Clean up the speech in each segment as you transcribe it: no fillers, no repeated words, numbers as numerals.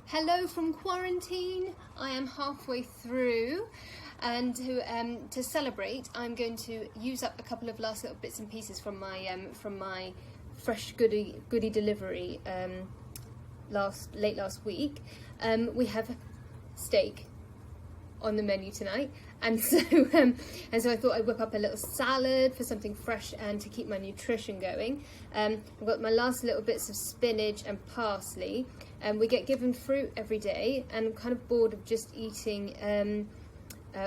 Hello from quarantine. I am halfway through, and to celebrate, I'm going to use up a couple of last little bits and pieces from my fresh goodie delivery late last week. We have steak on the menu tonight, and so I thought I'd whip up a little salad for something fresh and to keep my nutrition going. I've got my last little bits of spinach and parsley. We get given fruit every day, and I'm kind of bored of just eating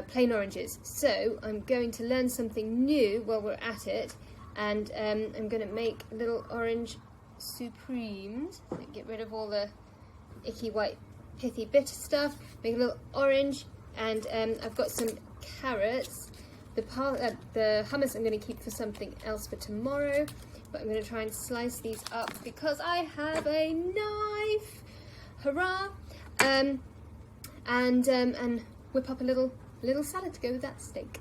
plain oranges, so I'm going to learn something new while we're at it, and I'm going to make little orange supremes. Get rid of all the icky white pithy bitter stuff, make a little orange. And I've got some carrots. The hummus I'm going to keep for something else for tomorrow, but I'm going to try and slice these up because I have a knife. Hurrah! And whip up a little salad to go with that steak.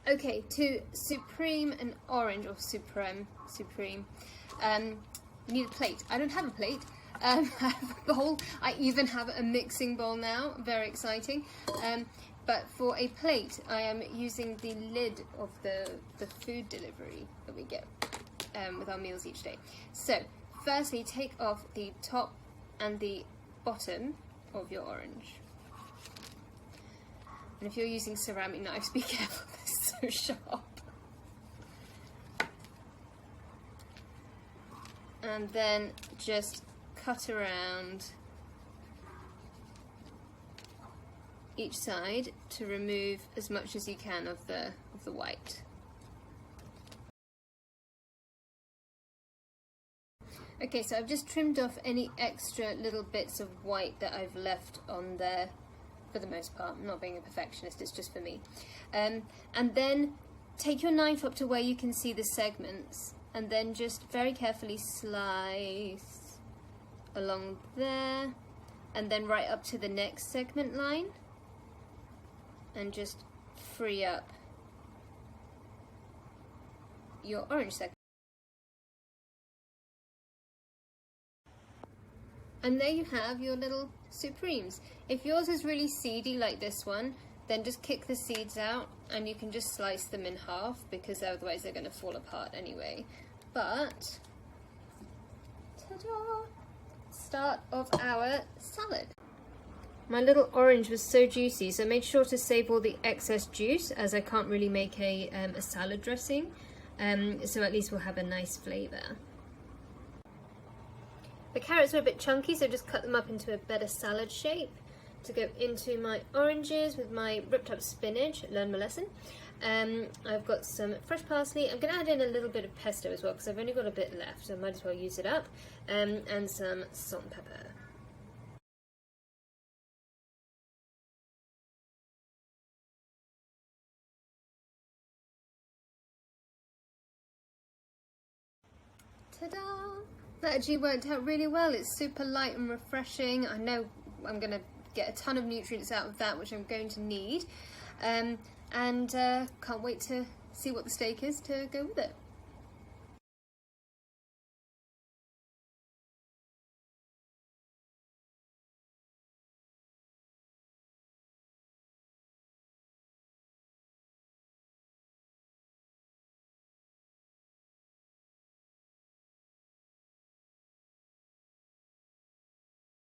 Okay, to supreme an orange, or supreme, you need a plate. I don't have a plate. I have a bowl. I even have a mixing bowl now. Very exciting. But for a plate, I am using the lid of the food delivery that we get with our meals each day. So, firstly, take off the top and the bottom of your orange. And if you're using ceramic knives, be careful, they're so sharp. And then just cut around each side to remove as much as you can of the white. Okay, so I've just trimmed off any extra little bits of white that I've left on there. For the most part, I'm not being a perfectionist, it's just for me. And then take your knife up to where you can see the segments, and then just very carefully slice along there, and then right up to the next segment line, and just free up your orange segment. And there you have your little supremes. If yours is really seedy like this one, then just kick the seeds out and you can just slice them in half, because otherwise they're going to fall apart anyway. But, ta-da! Start of our salad. My little orange was so juicy, so I made sure to save all the excess juice, as I can't really make a salad dressing, so at least we'll have a nice flavour. The carrots are a bit chunky, so just cut them up into a better salad shape to go into my oranges with my ripped up spinach. Learn my lesson. I've got some fresh parsley. I'm going to add in a little bit of pesto as well, because I've only got a bit left, so I might as well use it up. And some salt and pepper. Ta-da! That actually worked out really well. It's super light and refreshing. I know I'm going to get a ton of nutrients out of that, which I'm going to need. And can't wait to see what the steak is to go with it.